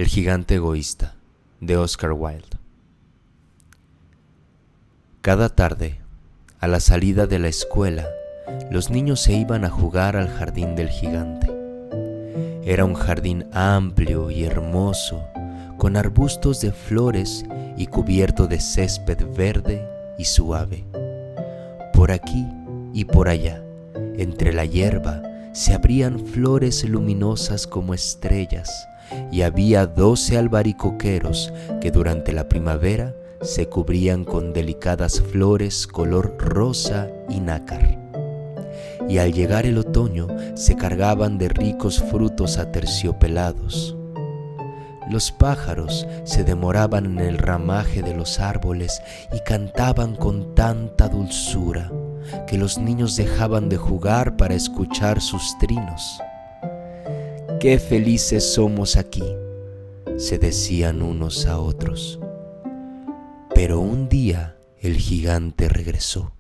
El gigante egoísta, de Oscar Wilde. Cada tarde, a la salida de la escuela, los niños se iban a jugar al jardín del gigante. Era un jardín amplio y hermoso, con arbustos de flores y cubierto de césped verde y suave. Por aquí y por allá, entre la hierba, se abrían flores luminosas como estrellas, y había 12 albaricoqueros que durante la primavera se cubrían con delicadas flores color rosa y nácar. Y al llegar el otoño se cargaban de ricos frutos aterciopelados. Los pájaros se demoraban en el ramaje de los árboles y cantaban con tanta dulzura que los niños dejaban de jugar para escuchar sus trinos. ¡Qué felices somos aquí!, se decían unos a otros. Pero un día el gigante regresó.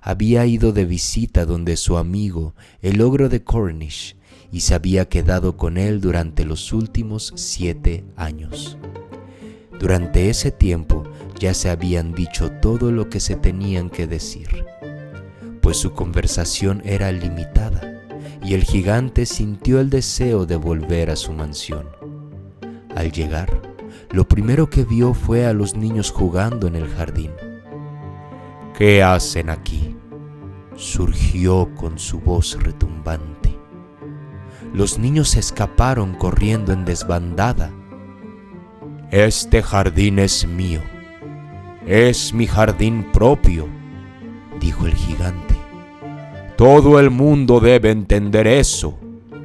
Había ido de visita donde su amigo, el ogro de Cornish, y se había quedado con él durante los últimos 7 años. Durante ese tiempo ya se habían dicho todo lo que se tenían que decir, pues su conversación era limitada, y el gigante sintió el deseo de volver a su mansión. Al llegar, lo primero que vio fue a los niños jugando en el jardín. «¿Qué hacen aquí?», surgió con su voz retumbante. Los niños escaparon corriendo en desbandada. «Este jardín es mío, es mi jardín propio», dijo el gigante. «Todo el mundo debe entender eso,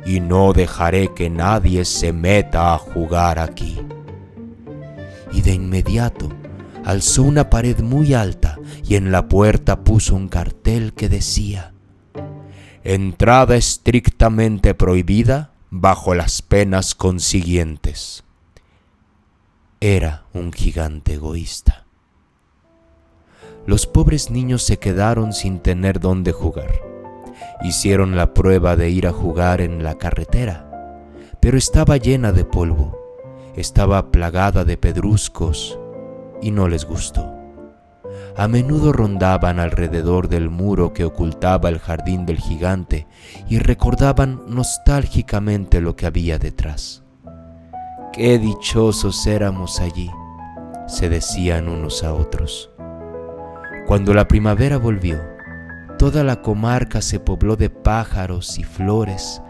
y no dejaré que nadie se meta a jugar aquí». Y de inmediato alzó una pared muy alta y en la puerta puso un cartel que decía: «Entrada estrictamente prohibida bajo las penas consiguientes». Era un gigante egoísta. Los pobres niños se quedaron sin tener dónde jugar. Hicieron la prueba de ir a jugar en la carretera, pero estaba llena de polvo, estaba plagada de pedruscos y no les gustó. A menudo rondaban alrededor del muro que ocultaba el jardín del gigante y recordaban nostálgicamente lo que había detrás. «Qué dichosos éramos allí», se decían unos a otros. Cuando la primavera volvió, toda la comarca se pobló de pájaros y flores.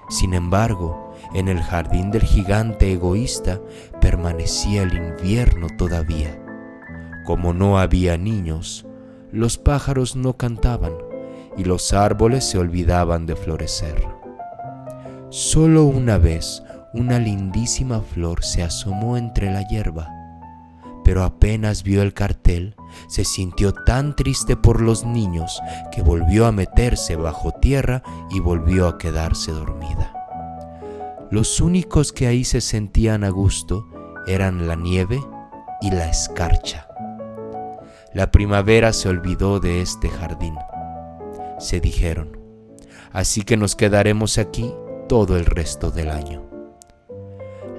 Sin embargo, en el jardín del gigante egoísta permanecía el invierno todavía. Como no había niños, los pájaros no cantaban y los árboles se olvidaban de florecer. Solo una vez una lindísima flor se asomó entre la hierba, pero apenas vio el cartel, se sintió tan triste por los niños que volvió a meterse bajo tierra y volvió a quedarse dormida. Los únicos que ahí se sentían a gusto eran la nieve y la escarcha. La primavera se olvidó de este jardín, se dijeron, así que nos quedaremos aquí todo el resto del año.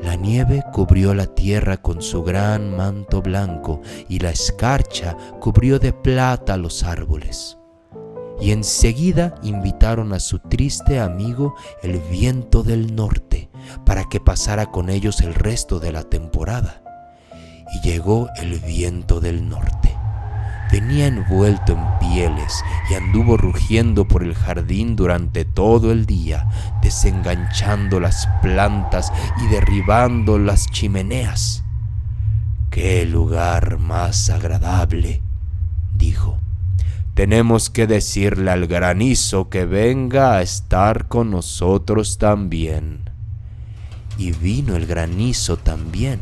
La nieve cubrió la tierra con su gran manto blanco y la escarcha cubrió de plata los árboles. Y enseguida invitaron a su triste amigo el viento del norte para que pasara con ellos el resto de la temporada. Y llegó el viento del norte. Venía envuelto en pieles y anduvo rugiendo por el jardín durante todo el día, desenganchando las plantas y derribando las chimeneas. «¡Qué lugar más agradable!», dijo. «Tenemos que decirle al granizo que venga a estar con nosotros también». Y vino el granizo también.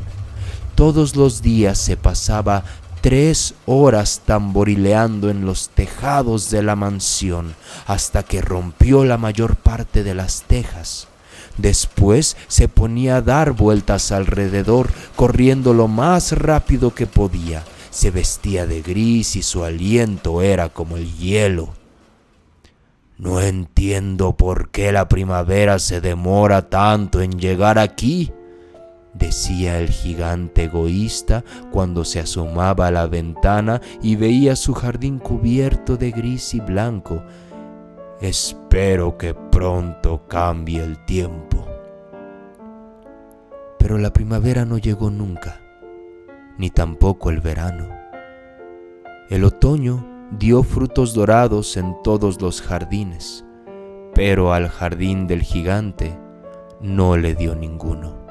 Todos los días se pasaba 3 horas tamborileando en los tejados de la mansión hasta que rompió la mayor parte de las tejas. Después se ponía a dar vueltas alrededor, corriendo lo más rápido que podía. Se vestía de gris y su aliento era como el hielo. «No entiendo por qué la primavera se demora tanto en llegar aquí», decía el gigante egoísta cuando se asomaba a la ventana y veía su jardín cubierto de gris y blanco. Espero que pronto cambie el tiempo. Pero la primavera no llegó nunca, ni tampoco el verano. El otoño dio frutos dorados en todos los jardines, pero al jardín del gigante no le dio ninguno.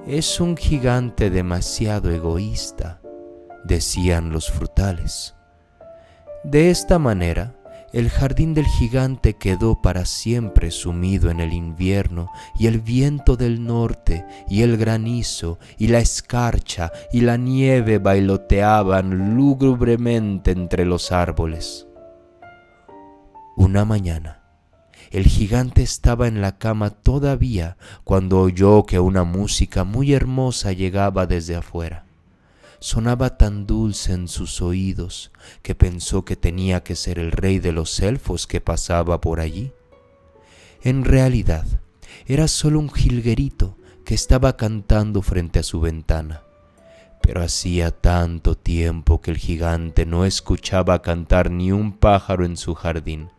Es un gigante demasiado egoísta, decían los frutales. De esta manera, el jardín del gigante quedó para siempre sumido en el invierno, y el viento del norte, y el granizo, y la escarcha, y la nieve bailoteaban lúgubremente entre los árboles. Una mañana, el gigante estaba en la cama todavía cuando oyó que una música muy hermosa llegaba desde afuera. Sonaba tan dulce en sus oídos que pensó que tenía que ser el rey de los elfos que pasaba por allí. En realidad, era solo un jilguerito que estaba cantando frente a su ventana. Pero hacía tanto tiempo que el gigante no escuchaba cantar ni un pájaro en su jardín,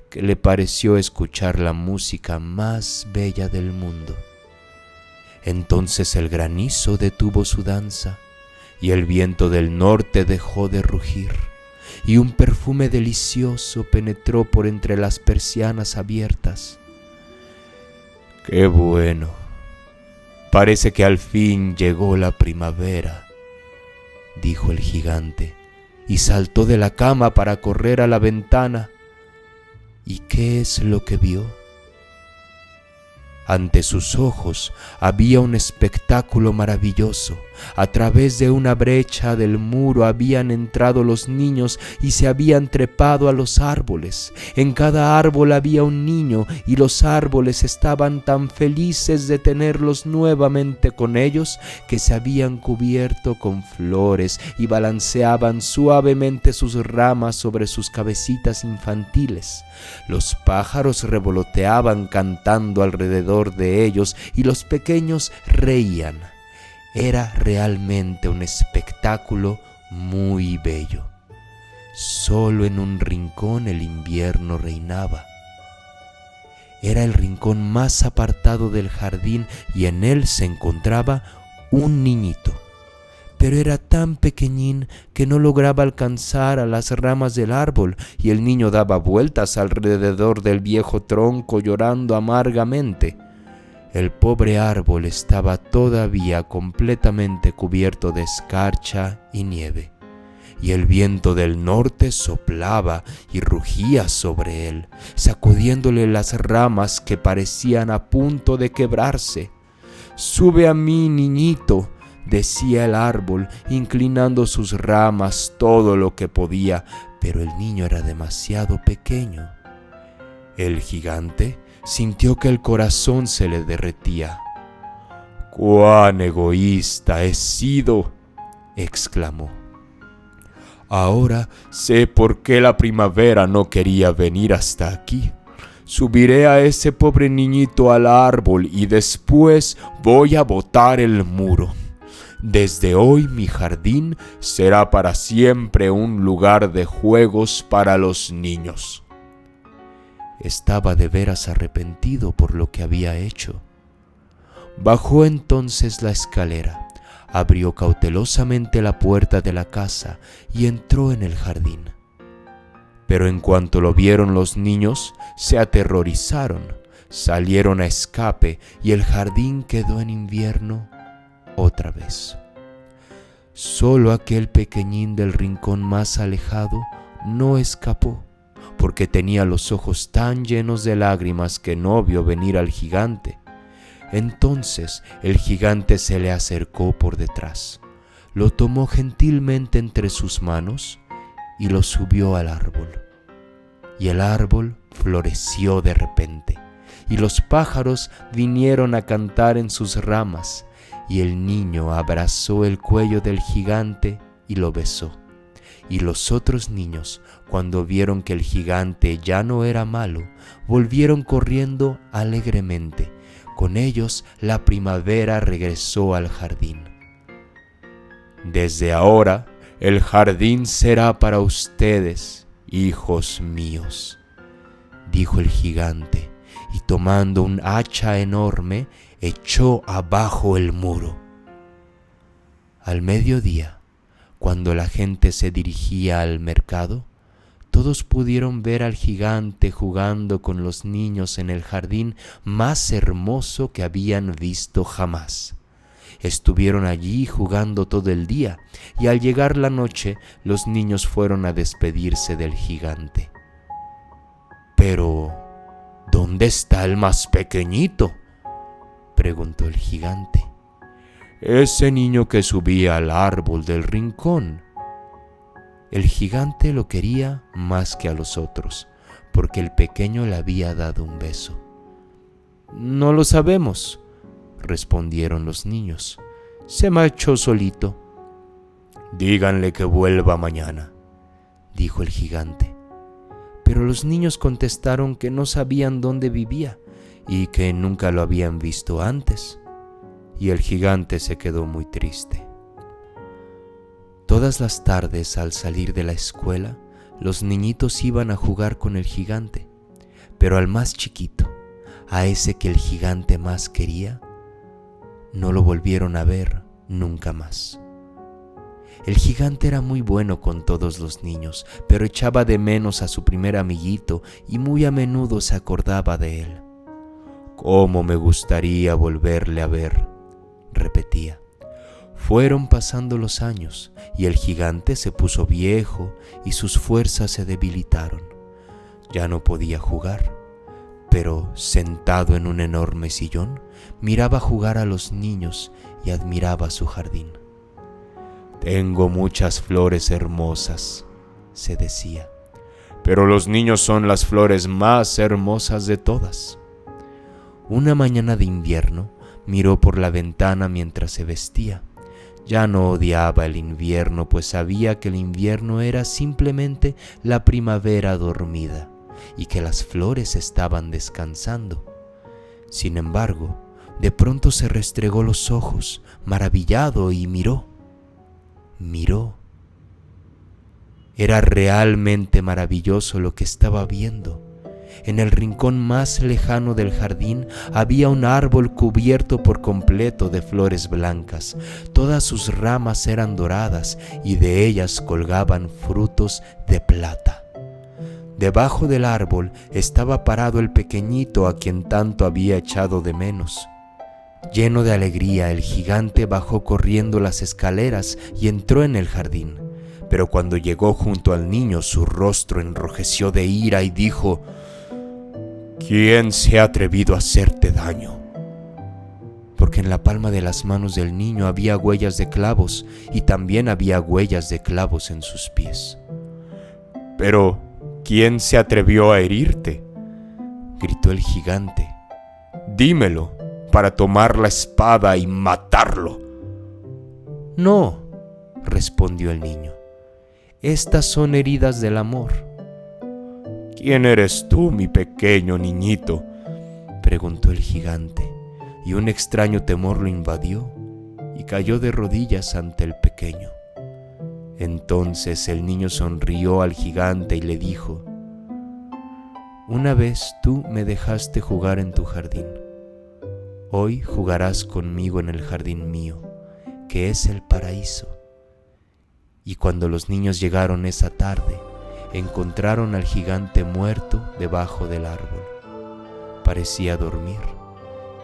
que le pareció escuchar la música más bella del mundo. Entonces el granizo detuvo su danza, y el viento del norte dejó de rugir, y un perfume delicioso penetró por entre las persianas abiertas. ¡Qué bueno! Parece que al fin llegó la primavera, dijo el gigante, y saltó de la cama para correr a la ventana. ¿Y qué es lo que vio? Ante sus ojos había un espectáculo maravilloso. A través de una brecha del muro habían entrado los niños y se habían trepado a los árboles. En cada árbol había un niño y los árboles estaban tan felices de tenerlos nuevamente con ellos que se habían cubierto con flores y balanceaban suavemente sus ramas sobre sus cabecitas infantiles. Los pájaros revoloteaban cantando alrededor de ellos y los pequeños reían. Era realmente un espectáculo muy bello. Solo en un rincón el invierno reinaba. Era el rincón más apartado del jardín y en él se encontraba un niñito. Pero era tan pequeñín que no lograba alcanzar a las ramas del árbol, y el niño daba vueltas alrededor del viejo tronco llorando amargamente. El pobre árbol estaba todavía completamente cubierto de escarcha y nieve, y el viento del norte soplaba y rugía sobre él, sacudiéndole las ramas que parecían a punto de quebrarse. «Sube a mí, niñito», decía el árbol, inclinando sus ramas todo lo que podía, pero el niño era demasiado pequeño. El gigante sintió que el corazón se le derretía. «¡Cuán egoísta he sido!», exclamó. «Ahora sé por qué la primavera no quería venir hasta aquí. Subiré a ese pobre niñito al árbol y después voy a botar el muro. Desde hoy mi jardín será para siempre un lugar de juegos para los niños». Estaba de veras arrepentido por lo que había hecho. Bajó entonces la escalera, abrió cautelosamente la puerta de la casa y entró en el jardín. Pero en cuanto lo vieron los niños, se aterrorizaron, salieron a escape y el jardín quedó en invierno otra vez. Solo aquel pequeñín del rincón más alejado no escapó, porque tenía los ojos tan llenos de lágrimas que no vio venir al gigante. Entonces el gigante se le acercó por detrás, lo tomó gentilmente entre sus manos y lo subió al árbol. Y el árbol floreció de repente, y los pájaros vinieron a cantar en sus ramas, y el niño abrazó el cuello del gigante y lo besó. Y los otros niños, cuando vieron que el gigante ya no era malo, volvieron corriendo alegremente, Con ellos la primavera regresó al jardín. «Desde ahora el jardín será para ustedes, hijos míos», dijo el gigante, y tomando un hacha enorme, echó abajo el muro. Al mediodía, cuando la gente se dirigía al mercado, todos pudieron ver al gigante jugando con los niños en el jardín más hermoso que habían visto jamás. Estuvieron allí jugando todo el día, y al llegar la noche, los niños fueron a despedirse del gigante. «Pero, ¿dónde está el más pequeñito?», preguntó el gigante. «Ese niño que subía al árbol del rincón». El gigante lo quería más que a los otros, porque el pequeño le había dado un beso. «No lo sabemos», respondieron los niños. «Se marchó solito». «Díganle que vuelva mañana», dijo el gigante. Pero los niños contestaron que no sabían dónde vivía y que nunca lo habían visto antes. Y el gigante se quedó muy triste. Todas las tardes, al salir de la escuela, los niñitos iban a jugar con el gigante, pero al más chiquito, a ese que el gigante más quería, no lo volvieron a ver nunca más. El gigante era muy bueno con todos los niños, pero echaba de menos a su primer amiguito y muy a menudo se acordaba de él. «¿Cómo me gustaría volverle a ver?», repetía. Fueron pasando los años y el gigante se puso viejo y sus fuerzas se debilitaron. Ya no podía jugar, pero sentado en un enorme sillón, miraba jugar a los niños y admiraba su jardín. «Tengo muchas flores hermosas», se decía, «pero los niños son las flores más hermosas de todas». Una mañana de invierno miró por la ventana mientras se vestía. Ya no odiaba el invierno, pues sabía que el invierno era simplemente la primavera dormida y que las flores estaban descansando. Sin embargo, de pronto se restregó los ojos, maravillado, y miró. Era realmente maravilloso lo que estaba viendo. En el rincón más lejano del jardín había un árbol cubierto por completo de flores blancas. Todas sus ramas eran doradas y de ellas colgaban frutos de plata. Debajo del árbol estaba parado el pequeñito a quien tanto había echado de menos. Lleno de alegría, el gigante bajó corriendo las escaleras y entró en el jardín. Pero cuando llegó junto al niño, su rostro enrojeció de ira y dijo: «¿Quién se ha atrevido a hacerte daño?». Porque en la palma de las manos del niño había huellas de clavos y también había huellas de clavos en sus pies. «¿Pero quién se atrevió a herirte?», gritó el gigante. «Dímelo para tomar la espada y matarlo». «No», respondió el niño, «estas son heridas del amor». «¿Quién eres tú, mi pequeño niñito?», preguntó el gigante, y un extraño temor lo invadió y cayó de rodillas ante el pequeño. Entonces el niño sonrió al gigante y le dijo: «Una vez tú me dejaste jugar en tu jardín. Hoy jugarás conmigo en el jardín mío, que es el paraíso». Y cuando los niños llegaron esa tarde, encontraron al gigante muerto debajo del árbol. Parecía dormir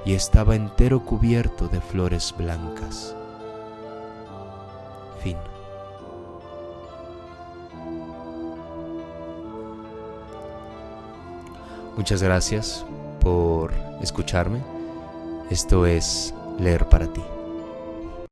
y estaba entero cubierto de flores blancas. Fin. Muchas gracias por escucharme. Esto es Leer para ti.